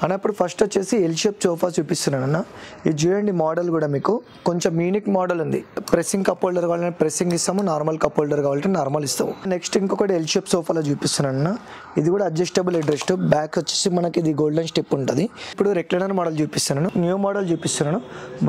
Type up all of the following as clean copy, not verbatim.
అన్నప్పుడు ఫస్ట్ వచ్చేసి L shape sofa చూపిస్తున్నాను అన్న. ఇది చూడండి మోడల్ కూడా మీకు కొంచెం యూనిక్ మోడల్ ఉంది. ప్రెస్సింగ్ కప్ హోల్డర్ కావాలంటే ప్రెస్సింగ్ ఇస్తాము, నార్మల్ కప్ హోల్డర్ కావాలంటే నార్మల్ ఇస్తాము. నెక్స్ట్ ఇంకొకటి ఎల్ షేప్ సోఫాలో చూపిస్తున్నాను అన్న. ఇది కూడా అడ్జస్టబుల్ హెడ్ రెస్ట్, బ్యాక్ వచ్చేసి మనకి ఇది గోల్డెన్ స్టెప్ ఉంటుంది. ఇప్పుడు రెక్లైనర్ మోడల్ చూపిస్తున్నాను, న్యూ మోడల్ చూపిస్తున్నాను.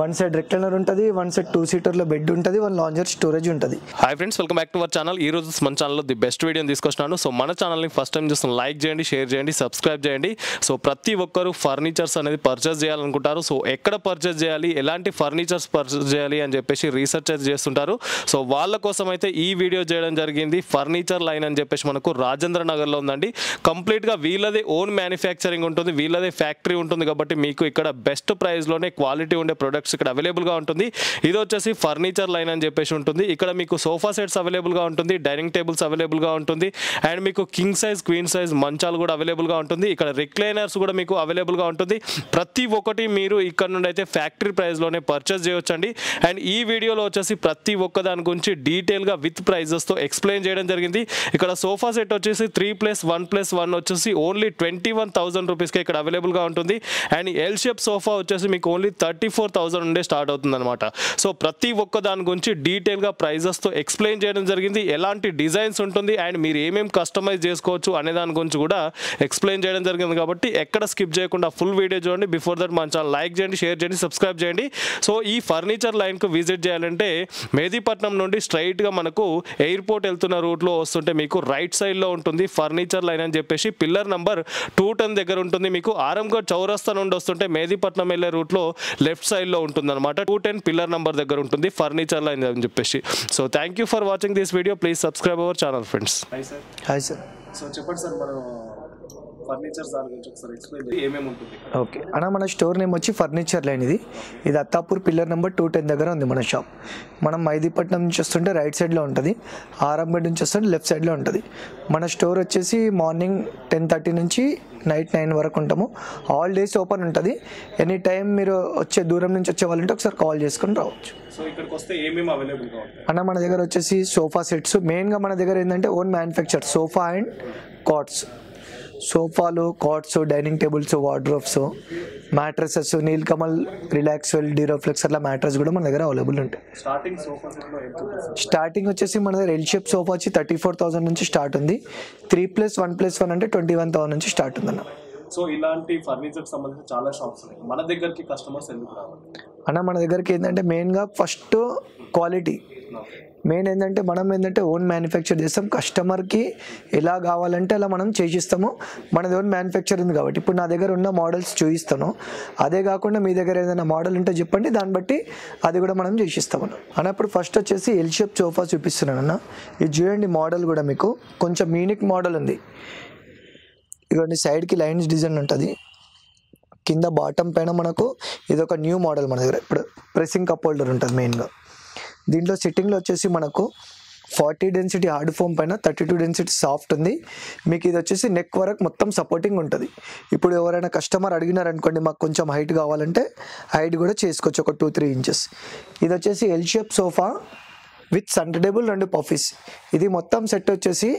వన్ సైడ్ రెక్లైనర్ ఉంటుంది, వన్ సైడ్ 2 సీటర్లో బెడ్ ఉంటుంది, వన్ లాంజర్ స్టోరేజ్ ఉంటుంది. Hi friends, welcome back to our channel. ఈ రోజు మన ఛానల్లో ది బెస్ట్ వీడియోని తీసుకొచ్చినాను. సో మన ఛానల్ని ఫస్ట్ టైం చూస్తున్న లైక్ చేయండి, షేర్ చేయండి, సబ్స్క్రైబ్ చేయండి. సో ప్రతి ఒక్కరు ఫర్నిచర్స్ అనేది పర్చేస్ చేయాలనుకుంటారు. సో ఎక్కడ పర్చేస్ చేయాలి, ఎలాంటి ఫర్నిచర్స్ పర్చేస్ చేయాలి అని చెప్పేసి రీసెర్చ్ అయితే చేస్తుంటారు. సో వాళ్ళ కోసం అయితే ఈ వీడియో చేయడం జరిగింది. ఫర్నిచర్ లైన్ అని చెప్పేసి మనకు రాజేంద్ర నగర్లో ఉందండి. కంప్లీట్గా వీళ్ళదే ఓన్ మ్యానుఫ్యాక్చరింగ్ ఉంటుంది, వీళ్ళదే ఫ్యాక్టరీ ఉంటుంది. కాబట్టి మీకు ఇక్కడ బెస్ట్ ప్రైస్లోనే క్వాలిటీ ఉండే ప్రొడక్ట్స్ ఇక్కడ అవైలబుల్గా ఉంటుంది. ఇది వచ్చేసి ఫర్నిచర్ లైన్ అని చెప్పేసి ఉంటుంది. ఇక్కడ మీకు సోఫా సెట్స్ అవైలబుల్గా ఉంటుంది, డైనింగ్ టేబుల్స్ అవైలబుల్గా ఉంటుంది, అండ్ మీకు కింగ్ సైజ్ క్వీన్ సైజ్ మంచాలు కూడా అవైలబుల్గా ఉంటుంది. ఇక్కడ రిక్లైనర్స్ కూడా మీకు అవైలబుల్గా ఉంటుంది. ప్రతి ఒక్కటి మీరు ఇక్కడ నుండి అయితే ఫ్యాక్టరీ ప్రైస్లోనే పర్చేస్ చేయొచ్చండి. అండ్ ఈ వీడియోలో వచ్చేసి ప్రతి ఒక్క దాని గురించి డీటెయిల్గా విత్ ప్రైజెస్తో ఎక్స్ప్లెయిన్ చేయడం జరిగింది. ఇక్కడ సోఫా సెట్ వచ్చేసి 3+1+1 వచ్చేసి ఓన్లీ 21,000 రూపీస్కి ఇక్కడ అవైలబుల్గా ఉంటుంది. అండ్ ఎల్ షేప్ సోఫా వచ్చేసి మీకు ఓన్లీ 34,000 నుండే స్టార్ట్ అవుతుంది అనమాట. సో ప్రతి ఒక్క దాని గురించి డీటెయిల్గా ప్రైజెస్తో ఎక్స్ప్లెయిన్ చేయడం జరిగింది. ఎలాంటి డిజైన్స్ ఉంటుంది అండ్ మీరు ఏమేమి కస్టమైజ్ చేసుకోవచ్చు అనే దాని గురించి కూడా ఎక్స్ప్లెయిన్ చేయడం జరిగింది. కాబట్టి ఎక్కడ స్కిప్ చేయకుండా ఫుల్ వీడియో చూడండి. బిఫోర్ దట్ మన ఛానల్ లైక్ చేయండి, షేర్ చేయండి, సబ్స్క్రైబ్ చేయండి. సో ఈ ఫర్నిచర్ లైన్కు విజిట్ చేయాలంటే మెహదీపట్నం నుండి స్ట్రైట్గా మనకు ఎయిర్పోర్ట్ వెళ్తున్న రూట్లో వస్తుంటే మీకు రైట్ సైడ్లో ఉంటుంది ఫర్నిచర్ లైన్ అని చెప్పేసి. పిల్లర్ నెంబర్ 210 దగ్గర ఉంటుంది. మీకు ఆరంగఢ్ చౌరస్తా నుండి వస్తుంటే మెహదీపట్నం వెళ్ళే రూట్లో లెఫ్ట్ సైడ్లో ఉంటుంది అనమాట. 210 పిల్లర్ నెంబర్ దగ్గర ఉంటుంది ఫర్నిచర్ లైన్ అని చెప్పేసి. So thank you for watching this video. Please subscribe our channel friends. Hi sir. So చెప్పండి సార్, మనం ఫర్నిచర్స్ దాని గురించి ఒకసారి ఎక్స్ప్లెయిన్ చేయండి, ఏమేమి ఉంటుంది? ఓకే అన్న, మన స్టోర్ నేమ్ వచ్చి ఫర్నిచర్ లైన్. ఇది అత్తాపూర్ పిల్లర్ నెంబర్ 210 దగ్గర ఉంది మన షాప్. మనం మెహదీపట్నం నుంచి వస్తుంటే రైట్ సైడ్లో ఉంటుంది, ఆరంగఢ్ నుంచి వస్తుంటే లెఫ్ట్ సైడ్లో ఉంటుంది. మన స్టోర్ వచ్చేసి మార్నింగ్ 10:30 నుంచి నైట్ 9 వరకు ఉంటాము. ఆల్ డేస్ ఓపెన్ ఉంటుంది. ఎనీ టైం మీరు దూరం నుంచి వచ్చే వాళ్ళంటే ఒకసారి కాల్ చేసుకొని రావచ్చు. సో ఇక్కడికి వస్తే ఏమేమి అవైలబుల్గా ఉంటాయి అన్న? మన దగ్గర వచ్చేసి సోఫా సెట్స్ మెయిన్గా మన దగ్గర ఏంటంటే own manufacture sofa and cots, సోఫాలు, cots, dining tables, wardrobes, mattresses, Nilkamal, Relaxwell, Duroflex అట్లా మ్యాట్రస్ కూడా మన దగ్గర అవైలబుల్ ఉంటాయి. స్టార్టింగ్ వచ్చేసి మన దగ్గర ఎల్ షేప్ సోఫా వచ్చి 34,000 నుంచి స్టార్ట్ ఉంది. 3+1+1 అంటే 21,000 నుంచి స్టార్ట్ ఉందన్న. సో ఇలాంటి ఫర్నిచర్ సంబంధించి చాలా షాప్స్ ఉన్నాయి. మన దగ్గరికి కస్టమర్స్ ఎందుకు రావాలి అన్న? మన దగ్గరికి ఏంటంటే మెయిన్గా ఫస్ట్ క్వాలిటీ మెయిన్ ఏంటంటే మనం ఓన్ మ్యానుఫ్యాక్చర్ చేస్తాం. కస్టమర్కి ఎలా కావాలంటే అలా మనం చేసిస్తాము. మనది ఓన్ మ్యానుఫ్యాక్చర్ ఉంది కాబట్టి ఇప్పుడు నా దగ్గర ఉన్న మోడల్స్ చూపిస్తాను. అదే కాకుండా మీ దగ్గర ఏదైనా మోడల్ ఉంటే చెప్పండి, దాన్ని బట్టి అది కూడా మనం చేసిస్తాము అన్నప్పుడు ఫస్ట్ వచ్చేసి ఎల్ షేప్ సోఫా చూపిస్తున్నాను అన్న. ఇది చూడండి మోడల్ కూడా మీకు కొంచెం యూనిక్ మోడల్ ఉంది. ఇవన్నీ సైడ్కి లైన్స్ డిజైన్ ఉంటుంది, కింద బాటమ్ పైన మనకు ఇది ఒక న్యూ మోడల్. మన దగ్గర ఇప్పుడు ప్రెస్సింగ్ కప్ హోల్డర్ ఉంటుంది మెయిన్గా. దీంట్లో సిట్టింగ్లో వచ్చేసి మనకు 40 డెన్సిటీ హార్డ్ ఫోమ్ పైన 32 డెన్సిటీ సాఫ్ట్ ఉంది. మీకు ఇది వచ్చేసి నెక్ వరకు మొత్తం సపోర్టింగ్ ఉంటుంది. ఇప్పుడు ఎవరైనా కస్టమర్ అడిగినారనుకోండి, మాకు కొంచెం హైట్ కావాలంటే హైట్ కూడా చేసుకోవచ్చు, ఒక 2-3 ఇంచెస్. ఇది వచ్చేసి L shape sofa with centre table, 2 puffies. ఇది మొత్తం సెట్ వచ్చేసి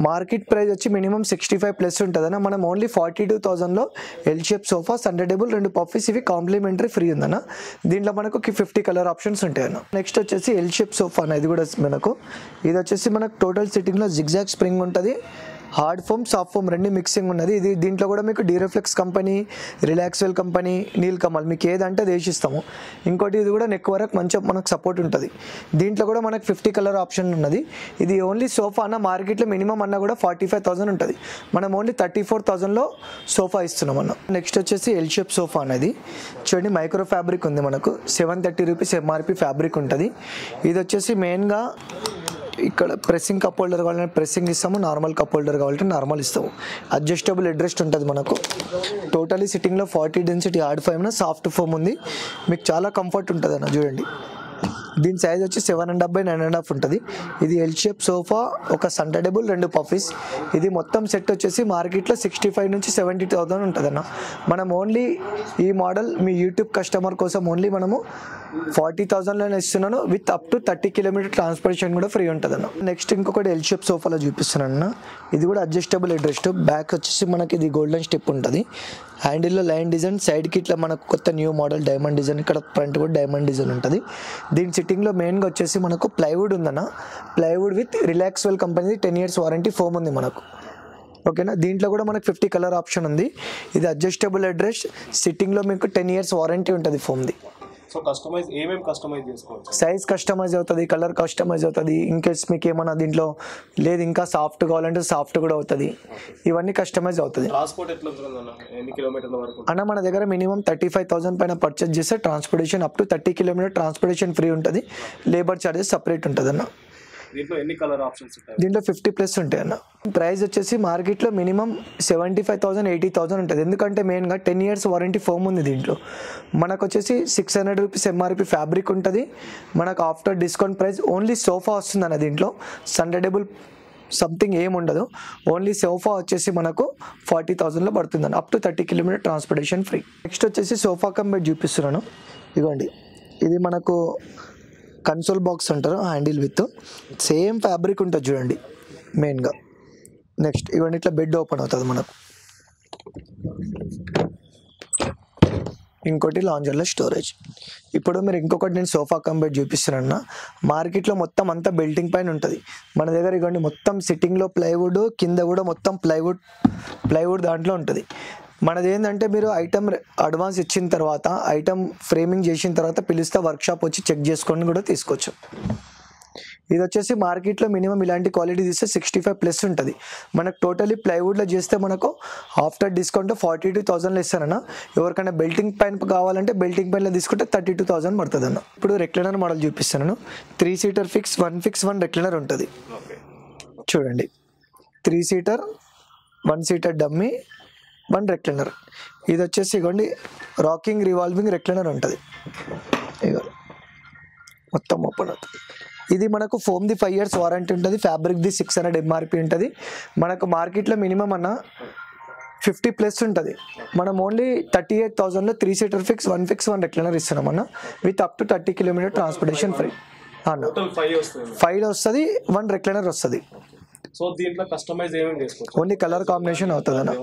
మార్కెట్ ప్రైస్ వచ్చి మినిమం 65+ ఉంటుందన్న. మనం ఓన్లీ 42,000లో L shape sofa, center table, 2 puffies ఇవి కాంప్లిమెంటరీ ఫ్రీ ఉందన్న. దీంట్లో మనకు 50 కలర్ ఆప్షన్స్ ఉంటాయన్న. నెక్స్ట్ వచ్చేసి ఎల్ షేప్ సోఫా అన్న. ఇది కూడా ఇది వచ్చేసి మనకు టోటల్ సిట్టింగ్లో జిగ్జాగ్ స్ప్రింగ్ ఉంటుంది, హార్డ్ ఫోమ్, సాఫ్ట్ ఫోమ్ రెండు మిక్సింగ్ ఉన్నది. దీంట్లో కూడా మీకు Duroflex company, Relaxwell company, Nilkamal మీకు ఏదంటే అది వేసిస్తాము. ఇంకోటి ఇది కూడా నెక్ వరకు మంచిగా మనకు సపోర్ట్ ఉంటుంది. దీంట్లో కూడా మనకు 50 కలర్ ఆప్షన్ ఉన్నది. ఇది ఓన్లీ సోఫా అన్న. మార్కెట్లో మినిమం అన్న కూడా 45,000 ఉంటుంది. మనం ఓన్లీ 34,000లో సోఫా ఇస్తున్నాం అన్న. నెక్స్ట్ వచ్చేసి ఎల్ షేప్ సోఫా అనేది చూడండి, మైక్రో ఫ్యాబ్రిక్ ఉంది. మనకు 730 రూపీస్ ఎంఆర్పి ఫ్యాబ్రిక్ ఉంటుంది. ఇది వచ్చేసి మెయిన్గా ఇక్కడ ప్రెస్సింగ్ కప్ హోల్డర్ కావాలంటే ప్రెస్సింగ్ ఇస్తాము, నార్మల్ కప్ హోల్డర్ కావాలంటే నార్మల్ ఇస్తాము. అడ్జస్టబుల్ హెడ్ రెస్ట్ ఉంటుంది మనకు. టోటలీ సిట్టింగ్లో 40 density hard foam, soft foam ఉంది. మీకు చాలా కంఫర్ట్ ఉంటుంది అన్న. చూడండి దీని సైజ్ వచ్చి 7.5 by 9.5 ఉంటుంది. ఇది ఎల్ షేప్ సోఫా, ఒక సంటడబుల్, 2 పఫీస్. ఇది మొత్తం సెట్ వచ్చేసి మార్కెట్లో 65 నుంచి 70,000 ఉంటుందన్న. మనం ఓన్లీ ఈ మోడల్ మీ యూట్యూబ్ కస్టమర్ కోసం ఓన్లీ మనము 40,000లోనే ఇస్తున్నాను. With up to 30 kilometre transportation కూడా ఫ్రీ ఉంటుందన్న. నెక్స్ట్ ఇంకొకటి ఎల్ షేప్ సోఫాలో చూపిస్తున్నాను. ఇది కూడా అడ్జస్టబుల్ హెడ్ రెస్ట్. బ్యాక్ వచ్చేసి మనకి ఇది గోల్డెన్ స్టెప్ ఉంటుంది. హ్యాండిల్లో లైన్ డిజైన్, సైడ్కి ఇట్లా మనకు కొత్త న్యూ మోడల్ డైమండ్ డిజైన్, ఇక్కడ ఫ్రంట్ కూడా డైమండ్ డిజైన్ ఉంటుంది. దీని సిట్టింగ్లో మెయిన్గా వచ్చేసి మనకు ప్లైవుడ్ ఉందన్న. Plywood with Relaxwell company 10 years warranty foam ఉంది మనకు. ఓకేనా. దీంట్లో కూడా మనకు 50 కలర్ ఆప్షన్ ఉంది. ఇది అడ్జస్టబుల్ అడ్రస్. సిట్టింగ్లో మీకు 10 years వారంటీ ఉంటుంది ఫోమ్ది. సో కస్టమైజ్ ఏమేమి కస్టమైజ్ చేసుకోవచ్చు? సైజ్ కస్టమైజ్ అవుతుంది, కలర్ కస్టమైజ్ అవుతుంది. ఇన్కేస్ మీకు ఏమన్నా దీంట్లో లేదు ఇంకా సాఫ్ట్ కావాలంటే సాఫ్ట్ కూడా అవుతుంది. ఇవన్నీ కస్టమైజ్ అవుతుంది. ట్రాన్స్పోర్ట్ ఎట్లా ఉంటుందన్న? ఎన్ని కిలోమీటర్ల వరకు? అన్న మన దగ్గర మినిమం 35,000 పైన పర్చేస్ చేస్తే transportation up to 30 kilometre transportation free ఉంటుంది. లేబర్ ఛార్జెస్ సపరేట్ ఉంటుంది అన్న. దీంట్లో ఎన్ని కలర్ ఆప్షన్స్ ఉంటాయి? దీంట్లో 50+ ఉంటాయి అన్న. ప్రైస్ వచ్చేసి మార్కెట్లో మినిమం 75,000 80,000 ఉంటుంది. ఎందుకంటే మెయిన్గా 10 years వారంటీ ఫోమ్ ఉంది దీంట్లో. మనకు వచ్చేసి 600 రూపీస్ ఎంఆర్పి ఫ్యాబ్రిక్ ఉంటుంది. మనకు after discount price only sofa వస్తుంది అన్న. దీంట్లో సండేబుల్ సంథింగ్ ఏమి ఉండదు. ఓన్లీ సోఫా వచ్చేసి మనకు 40,000లో పడుతుందని. Up to 30 kilometre transportation free. Next వచ్చేసి సోఫా కమ్ బెడ్ చూపిస్తున్నాను. ఇదిగోండి, ఇది మనకు కన్సోల్ బాక్స్ అంటారు, హ్యాండిల్ విత్ సేమ్ ఫ్యాబ్రిక్ ఉంటుంది చూడండి మెయిన్గా. నెక్స్ట్ ఇవన్నీ ఇట్లా బెడ్ ఓపెన్ అవుతుంది మనకు. ఇంకోటి లాంజర్లో స్టోరేజ్. ఇప్పుడు మీరు ఇంకొకటి నేను సోఫా కమ్ బెడ్ చూపిస్తున్నాను. మార్కెట్లో మొత్తం అంతా బెల్టింగ్ పైన ఉంటుంది. మన దగ్గర ఇవ్వండి మొత్తం సిట్టింగ్లో ప్లైవుడ్, కింద కూడా మొత్తం ప్లైవుడ్ దాంట్లో ఉంటుంది. మనది ఏంటంటే మీరు ఐటమ్ అడ్వాన్స్ ఇచ్చిన తర్వాత, ఐటమ్ ఫ్రేమింగ్ చేసిన తర్వాత పిలిస్తే వర్క్షాప్ వచ్చి చెక్ చేసుకొని కూడా తీసుకోవచ్చు. ఇది వచ్చేసి మార్కెట్లో మినిమం ఇలాంటి క్వాలిటీ తీస్తే 65+ ఉంటుంది. మనకు టోటలీ ప్లైవుడ్లో చేస్తే మనకు ఆఫ్టర్ డిస్కౌంట్ 42,000లో ఇస్తారన్న. ఎవరికైనా బెల్టింగ్ పైన కావాలంటే బెల్టింగ్ పైన తీసుకుంటే 32,000 పడుతుంది అన్న. ఇప్పుడు రెక్లైనర్ మోడల్ చూపిస్తున్నాను. 3 seater ఫిక్స్, 1 రెక్లైనర్ ఉంటుంది. చూడండి, 3 seater, 1 seater డమ్మీ, 1 రెక్లైనర్. ఇది వచ్చేసి ఇగోండి రాకింగ్ రివాల్వింగ్ రెక్లైనర్ ఉంటుంది. ఇగో మొత్తం ఓపెన్ అవుతుంది. ఇది మనకు ఫోమ్ది 5 years వారంటీ ఉంటుంది. ఫ్యాబ్రిక్ది 600 ఎంఆర్పి ఉంటుంది. మనకు మార్కెట్లో మినిమం అన్న 50+ ఉంటుంది. మనం ఓన్లీ 38,000లో 3 seater ఫిక్స్, 1 రెక్లైనర్ ఇస్తున్నాం అన్న. With up to 30 kilometre transportation free అన్న. 5 వస్తుంది, 1 రెక్లైనర్ వస్తుంది. సో దీంట్లో కస్టమైజ్ ఏమేమి చేసుకోవచ్చు? ఓన్లీ కలర్ కాంబినేషన్ అవుతుంది అన్న.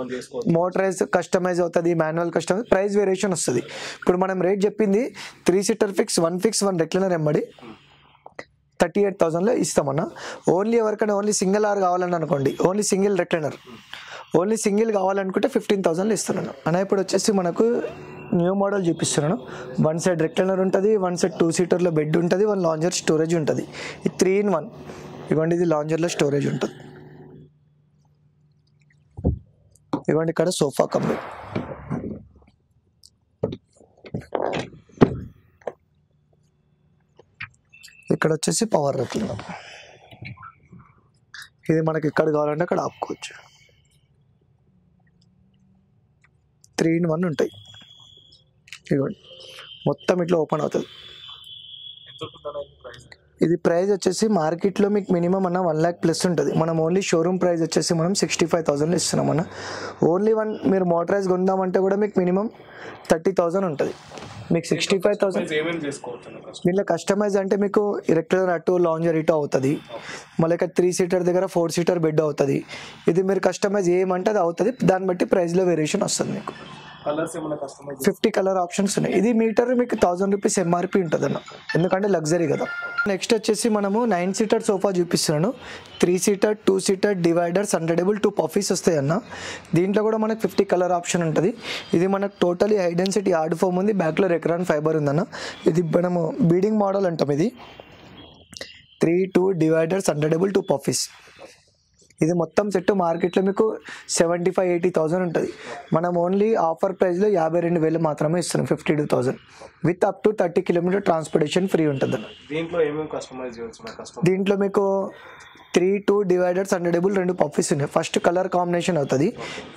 మోటరైజ్ కస్టమైజ్ అవుతుంది, మాన్యువల్ కస్టమైజ్, ప్రైస్ వేరియేషన్ వస్తుంది. ఇప్పుడు మనం రేట్ చెప్పింది 3 seater ఫిక్స్, 1 రెక్లైనర్ ఎంబడి 38,000లో ఇస్తామన్నా. ఓన్లీ ఎవరికైనా ఓన్లీ సింగిల్ ఆర్ కావాలని అనుకోండి, only single recliner, only single కావాలనుకుంటే 15,000లో ఇస్తున్నాను అన్న. ఇప్పుడు వచ్చేసి మనకు న్యూ మోడల్ చూపిస్తున్నాను. 1 side రెక్లైనర్ ఉంటుంది, 1 side 2 seaterలో బెడ్ ఉంటుంది, 1 లాంజర్ స్టోరేజ్ ఉంటుంది. ఇది 3 in 1. ఇవ్వండి, ఇది లాంజర్లో స్టోరేజ్ ఉంటుంది. ఇవ్వండి, ఇక్కడ సోఫా కమ్ బెడ్. ఇక్కడ వచ్చేసి పవర్ రెక్లైనర్. ఇది మనకి ఎక్కడ కావాలంటే అక్కడ ఆపుకోవచ్చు. 3 in 1 ఉంటాయి. ఇవ్వండి, మొత్తం ఇట్లా ఓపెన్ అవుతుంది. ఇది ప్రైస్ వచ్చేసి మార్కెట్లో మీకు మినిమం అన్న 1 lakh+ ఉంటుంది. మనం ఓన్లీ షోరూమ్ ప్రైస్ వచ్చేసి మనం 65,000లో ఇస్తున్నాం అన్న. ఓన్లీ మీరు మోటరైజ్ కొందామంటే కూడా మీకు మినిమం 30,000 ఉంటుంది. మీకు 65,000. దీంట్లో కస్టమైజ్ అంటే మీకు రెక్లైనర్ అటు, లాంజర్ ఇటు అవుతుంది. మళ్ళీ ఇక్కడ 3 seater దగ్గర 4 seater బెడ్ అవుతుంది. ఇది మీరు కస్టమైజ్ ఏమంటే అది అవుతుంది. దాన్ని బట్టి ప్రైస్లో వేరియేషన్ వస్తుంది. మీకు 50 కలర్ ఆప్షన్స్ ఉన్నాయి. ఇది మీటర్ మీకు 1000 రూపీస్ ఎంఆర్పి ఉంటుంది అన్న, ఎందుకంటే లగ్జరీ కదా. నెక్స్ట్ వచ్చేసి మనము 9 seater సోఫా చూపిస్తున్నాను. 3 seater, 2 seater డివైడర్, సండేబుల్, 2 పఫీస్ వస్తాయి అన్న. దీంట్లో కూడా మనకు 50 కలర్ ఆప్షన్ ఉంటుంది. ఇది మనకు totally high density hard foam ఉంది. బ్యాక్లో రెక్రాన్ ఫైబర్ ఉందన్న. ఇది మనము బీడింగ్ మోడల్ అంటాం. ఇది 3, 2 డివైడర్, సండేబుల్, 2 పఫీస్. ఇది మొత్తం సెట్ మార్కెట్లో మీకు 75-80,000 ఉంటుంది. మనం ఓన్లీ ఆఫర్ ప్రైస్లో 52,000 మాత్రమే ఇస్తున్నాం, 52,000 with up to 30 kilometre transportation free ఉంటుంది అన్న. దీంట్లో ఏమేమి కస్టమైజ్ చేయవచ్చు? దీంట్లో మీకు 3-2 డివైడర్స్ అండర్టేబుల్ 2 పఫీస్ ఉన్నాయి. ఫస్ట్ కలర్ కాంబినేషన్ అవుతుంది.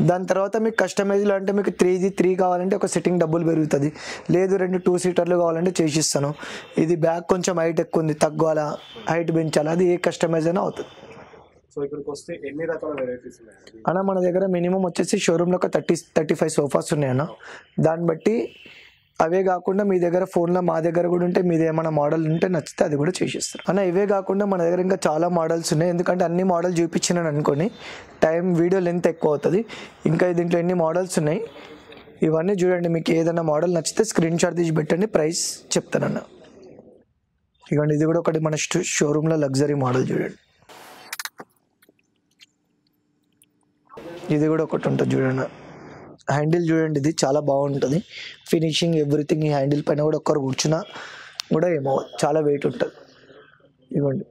దాని తర్వాత మీకు కస్టమైజ్లో అంటే మీకు 3 కావాలంటే ఒక సిట్టింగ్ డబ్బులు పెరుగుతుంది, లేదు 2 సీటర్లు కావాలంటే చేసిస్తాను. ఇది బ్యాగ్ కొంచెం హైట్ ఎక్కువ ఉంది, తగ్గాలా హైట్ పెంచాలా, అది ఏ కస్టమైజ్ అయినా అవుతుంది. సో ఇక్కడికి వస్తే ఎన్ని రకాల వెరైటీస్ ఉన్నాయి అన్న? మన దగ్గర మినిమం వచ్చేసి షోరూంలో ఒక 30-35 సోఫాస్ ఉన్నాయన్న. దాన్ని బట్టి అవే కాకుండా మీ దగ్గర ఫోన్లో మా దగ్గర కూడా ఉంటే మీది ఏమైనా మోడల్ ఉంటే నచ్చితే అది కూడా చేసిస్తారు అన్న. ఇవే కాకుండా మన దగ్గర ఇంకా చాలా మోడల్స్ ఉన్నాయి. ఎందుకంటే అన్ని మోడల్ చూపించినాను అనుకోని వీడియో లెంత్ ఎక్కువ అవుతుంది. ఇంకా దీంట్లో ఎన్ని మోడల్స్ ఉన్నాయి ఇవన్నీ చూడండి. మీకు ఏదైనా మోడల్ నచ్చితే స్క్రీన్ షాట్ తీసి పెట్టండి, ప్రైస్ చెప్తానన్న. ఇవ్వండి, ఇది కూడా ఒకటి మన షోరూంలో లగ్జరీ మోడల్ చూడండి. ఇది కూడా ఒకటి ఉంటుంది చూడండి. హ్యాండిల్ చూడండి, ఇది చాలా బాగుంటుంది ఫినిషింగ్ ఎవ్రీథింగ్. ఈ హ్యాండిల్ పైన కూడా ఒక్కరు కూర్చున్నా కూడా ఏమో చాలా వెయిట్ ఉంటుంది. ఇవ్వండి,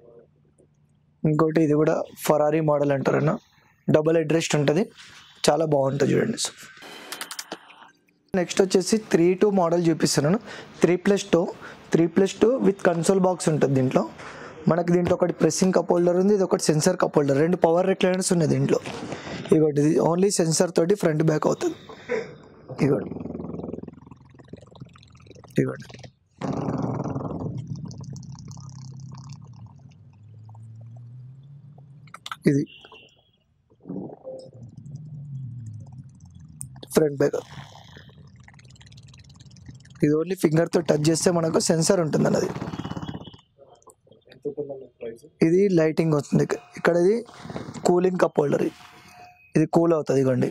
ఇంకోటి ఇది కూడా ఫరారీ మోడల్ అంటారన్న, డబుల్ హెడ్ రెస్ట్ ఉంటుంది, చాలా బాగుంటుంది చూడండి. నెక్స్ట్ వచ్చేసి 3-2 మోడల్ చూపిస్తున్నాను. 3+2 విత్ కన్సోల్ బాక్స్ ఉంటుంది. దీంట్లో ఒకటి ప్రెస్సింగ్ కప్ హోల్డర్ ఉంది, ఇది ఒకటి sensor cup holder, 2 power recliners ఉన్నాయి దీంట్లో. ఇవ్వండి, ఇది ఓన్లీ సెన్సర్ తోటి ఫ్రంట్ బ్యాక్ అవుతుంది. ఇవ్వండి, ఇది ఫ్రంట్ బ్యాక్. ఇది ఓన్లీ ఫింగర్ తో టచ్ చేస్తే మనకు సెన్సర్ ఉంటుంది అన్నది. ఇది లైటింగ్ వస్తుంది ఇక్కడ. ఇది కూలింగ్ కప్ హోల్డర్, ఇది కూల్ అవుతుంది. ఇవ్వండి,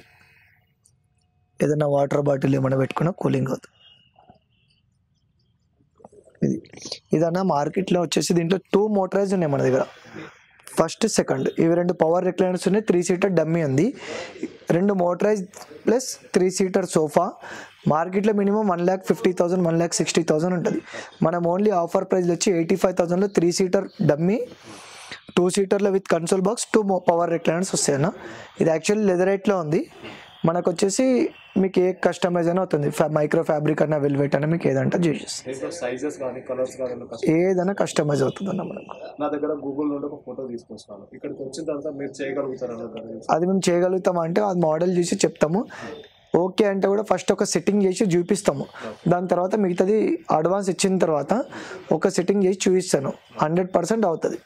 ఏదైనా వాటర్ బాటిల్ ఏమైనా పెట్టుకున్నా కూలింగ్ అవుతుంది. ఇదన్నా మార్కెట్లో వచ్చేసి దీంట్లో 2 మోటరైజ్ ఉన్నాయి మన దగ్గర, ఫస్ట్ సెకండ్. ఇవి 2 పవర్ రిక్లైనర్స్ ఉన్నాయి, 3 సీటర్ డమ్మీ ఉంది, 2 మోటరైజ్ ప్లస్ 3 సీటర్ సోఫా. మార్కెట్లో మినిమం 1,50,000 1,60,000 ఉంటుంది. మనం ఓన్లీ ఆఫర్ ప్రైస్ వచ్చి 85,000లో 3 సీటర్ డమ్మీ, 2 సీటర్లో with console box, 2 power recliners వస్తాయన్న. ఇది యాక్చువల్లీ లెదర్ రేట్లో ఉంది. మనకు వచ్చేసి మీకు ఏ కస్టమైజ్ అయినా అవుతుంది, మైక్రో ఫ్యాబ్రిక్ అన్న వెల్వెట్ అన్న మీకు ఏదంటే ఏదైనా కస్టమైజ్ అవుతుంది అన్న. మనకు నా దగ్గర గూగుల్ నుండి ఒక ఫోటో తీసుకొస్తాను, ఇక్కడికి వచ్చిన తర్వాత మీరు చేయగలుగుతారు. అది మేము చేయగలుగుతాము అంటే అది మోడల్ చూసి చెప్తాము, ఓకే అంటే కూడా ఫస్ట్ ఒక సెట్టింగ్ చేసి చూపిస్తాము. దాని తర్వాత మిగతాది అడ్వాన్స్ ఇచ్చిన తర్వాత ఒక సెట్టింగ్ చేసి చూపిస్తాను, 100% అవుతుంది.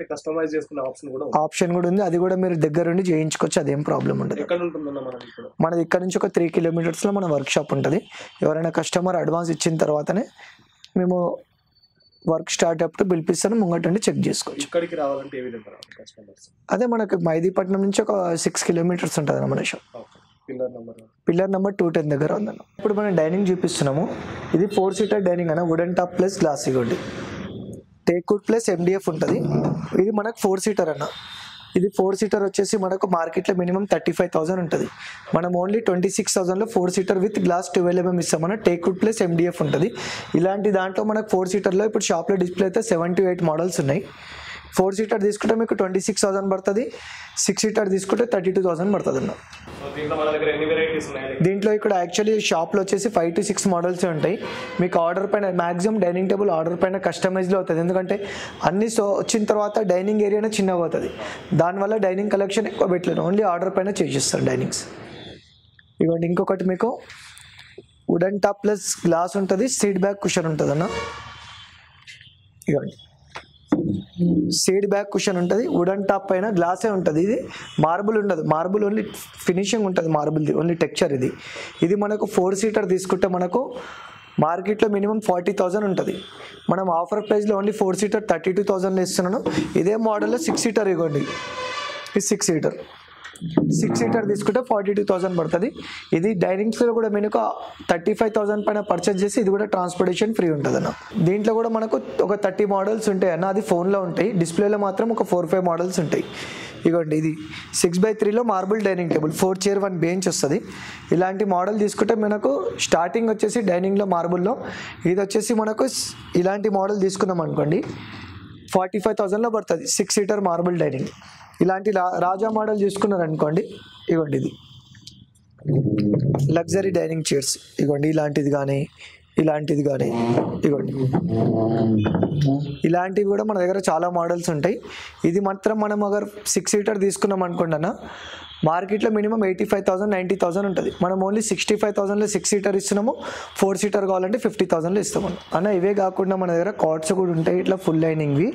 కస్టమైజ్ చేసుకునే ఆప్షన్ కూడా ఉంది, అది కూడా మీరు దగ్గర ఉండి చేయించుకోవచ్చు, అదేం ప్రాబ్లం ఉండదు. మనది ఇక్కడ నుంచి ఒక 3 కిలోమీటర్స్లో మన వర్క్ షాప్ ఉంటుంది. ఎవరైనా కస్టమర్ అడ్వాన్స్ ఇచ్చిన తర్వాతనే మేము వర్క్ స్టార్ట్ అప్పుడు పిలిపిస్తాను, ముంగటండి చెక్ చేసుకోవచ్చు. ఇక్కడికి రావాలంటే ఏ విధంగా కస్టమర్స్? అదే మనకు మైదీపట్నం నుంచి ఒక 6 కిలోమీటర్స్ ఉంటుంది అన్న మన షాప్. పిల్లర్ నెంబర్ 210 దగ్గర ఉందన్న. ఇప్పుడు మనం డైనింగ్ చూపిస్తున్నాము. ఇది 4 సీటర్ డైనింగ్ అన్న, వుడెన్ టాప్ ప్లస్ గ్లాస్. ఇవ్వండి, టేక్వుడ్ ప్లస్ MDF ఉంటుంది. ఇది మనకు 4 సీటర్ అన్న. ఇది 4 సీటర్ వచ్చేసి మనకు మార్కెట్లో మినిమం 35,000 ఉంటుంది. మనం ఓన్లీ 26,000లో 4 సీటర్ విత్ గ్లాస్ 12 mm ఇస్తామన్న. టేక్వుడ్ ప్లస్ MDF ఉంటుంది. ఇలాంటి దాంట్లో మనకు 4 సీటర్లో ఇప్పుడు షాప్లో డిస్ప్లే అయితే 7-8 మోడల్స్ ఉన్నాయి. 4 సీటర్ తీసుకుంటే మీకు 26,000 పడుతుంది, 6 సీటర్ తీసుకుంటే 32,000 పడుతుంది అన్న. దీంట్లో ఇక్కడ యాక్చువల్లీ షాప్లో వచ్చేసి 5 to 6 మోడల్స్ ఉంటాయి. మీకు ఆర్డర్ పైన మ్యాక్సిమం డైనింగ్ టేబుల్ ఆర్డర్ పైన కస్టమైజ్లో అవుతుంది. ఎందుకంటే అన్ని వచ్చిన తర్వాత డైనింగ్ ఏరియానే చిన్నగా అవుతుంది, దానివల్ల డైనింగ్ కలెక్షన్ ఎక్కువ పెట్టలేను, ఓన్లీ ఆర్డర్ పైన చేసిస్తాను డైనింగ్స్. ఇవ్వండి, ఇంకొకటి మీకు వుడెన్ టాప్ ప్లస్ గ్లాస్ ఉంటుంది, సీట్ బ్యాక్ కుషన్ ఉంటుంది అన్న. ఇవ్వండి, సీట్ బ్యాక్ కుషన్ ఉంటుంది, వుడెన్ టాప్ పైన గ్లాసే ఉంటుంది. ఇది మార్బుల్ ఉండదు, మార్బుల్ ఓన్లీ ఫినిషింగ్ ఉంటుంది, మార్బుల్ది ఓన్లీ టెక్చర్. ఇది మనకు 4 సీటర్ తీసుకుంటే మనకు మార్కెట్లో మినిమం 40,000 ఉంటుంది. మనం ఆఫర్ ప్రైస్లో ఓన్లీ 4 సీటర్ 32,000లో ఇస్తున్నాను. ఇదే మోడల్లో 6 సీటర్ ఇవ్వండి, ఇది 6 సీటర్. 6 సీటర్ తీసుకుంటే 42,000 పడుతుంది. ఇది డైనింగ్స్లో కూడా మీకు 35,000 పైన పర్చేస్ చేసి ఇది కూడా ట్రాన్స్పోర్టేషన్ ఫ్రీ ఉంటుంది అన్న. దీంట్లో కూడా మనకు ఒక 30 మోడల్స్ ఉంటాయి అన్న, అది ఫోన్లో ఉంటాయి. డిస్ప్లేలో మాత్రం ఒక 4-5 మోడల్స్ ఉంటాయి. ఇవ్వండి, ఇది 6x3లో marble dining table, 4 chair 1 bench వస్తుంది. ఇలాంటి మోడల్ తీసుకుంటే మనకు స్టార్టింగ్ వచ్చేసి డైనింగ్లో మార్బుల్లో, ఇది వచ్చేసి మనకు ఇలాంటి మోడల్ తీసుకున్నాం అనుకోండి 45,000లో పడుతుంది. 6 సీటర్ మార్బుల్ డైనింగ్. ఇలాంటి రాజా మోడల్ చూసుకున్నారు అనుకోండి, ఇవ్వండి ఇది లగ్జరీ డైనింగ్ చైర్స్, ఇవ్వండి ఇలాంటిది కానీ ఇలాంటిది కానీ ఇవ్వండి, ఇలాంటివి కూడా మన దగ్గర చాలా మోడల్స్ ఉంటాయి. ఇది మాత్రం మనం అగర్ 6 సీటర్ తీసుకున్నాం అనుకోండి అన్న, మార్కెట్లో మినిమం 85,000 90,000 ఉంటుంది. మనం ఓన్లీ 65,000లో 6 సీటర్ ఇస్తున్నాము. 4 సీటర్ కావాలంటే 50,000లో ఇస్తాము అన్న. ఇవే కాకుండా మన దగ్గర కార్డ్స్ కూడా ఉంటాయి, ఇట్లా ఫుల్ లైనింగ్వి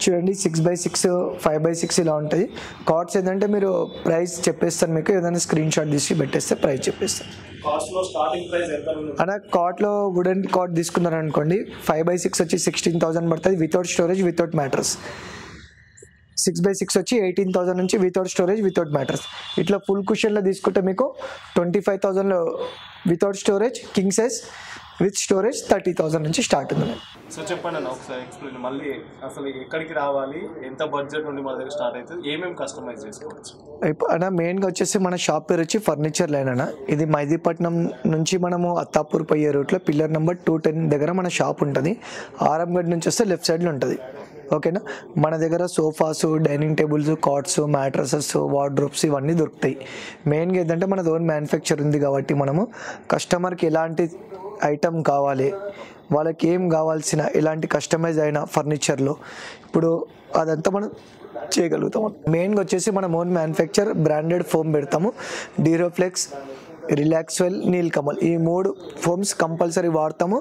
చూడండి, 6x6 5x6 ఇలా ఉంటుంది. కార్డ్స్ ఏంటంటే మీరు ప్రైస్ చెప్పేస్తాను, మీకు ఏదైనా స్క్రీన్ షాట్ తీసి పెట్టేస్తే ప్రైస్ చెప్పేస్తాను అన్న. కార్ట్లో వుడెన్ కార్డ్ తీసుకున్నారు అనుకోండి, 5x6 వచ్చి 16,000 పడుతుంది without storage without mattress. 6x6 వచ్చి 18,000 నుంచి వితౌట్ స్టోరేజ్ వితౌట్ మ్యాట్రస్. ఇట్లా ఫుల్ కుషన్లో తీసుకుంటే మీకు 25,000లో without storage, king size with storage 30,000 నుంచి స్టార్ట్ ఉంది. సో చెప్పండి అన్న ఒకసారి ఎక్స్ప్లెయిన్, మళ్ళీ అసలు ఎక్కడికి రావాలి, ఎంత బడ్జెట్ నుండి మన దగ్గర స్టార్ట్ అవుతుంది, ఏమేమి కస్టమైజ్ చేసుకోవచ్చు అన్న. మెయిన్గా వచ్చేసి మన షాప్ పేరు వచ్చి ఫర్నిచర్ లైన్ అన్న. ఇది మైదీపట్నం నుంచి మనము అత్తాపూర్ పోయే రూట్లో పిల్లర్ నెంబర్ 210 దగ్గర మన షాప్ ఉంటుంది. ఆరంగడ్ నుంచి వస్తే లెఫ్ట్ సైడ్లో ఉంటుంది, ఓకేనా. మన దగ్గర sofas, dining tables, cots, mattresses, wardrobes ఇవన్నీ దొరుకుతాయి. మెయిన్గా ఏంటంటే మన ఓన్ మ్యానుఫ్యాక్చర్ ఉంది కాబట్టి మనము కస్టమర్కి ఎలాంటి ఐటమ్ కావాలి, వాళ్ళకి ఏం కావాల్సిన ఎలాంటి కస్టమైజ్ అయిన ఫర్నిచర్లో ఇప్పుడు అదంతా మనం చేయగలుగుతాము. మెయిన్గా వచ్చేసి మనం ఓన్ మ్యానుఫ్యాక్చర్ బ్రాండెడ్ ఫోమ్ పెడతాము. డీరోఫ్లెక్స్, రిలాక్స్వెల్, నీల్ కమల్ ఈ 3 ఫోమ్స్ కంపల్సరీ వాడతాము.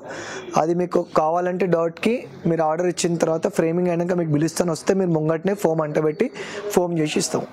అది మీకు కావాలంటే డాట్కి మీరు ఆర్డర్ ఇచ్చిన తర్వాత ఫ్రేమింగ్ అయినాక మీకు పిలుస్తాను, వస్తే మీరు ముంగట్నే ఫోమ్ అంటబెట్టి ఫోమ్ చేసి ఇస్తాము.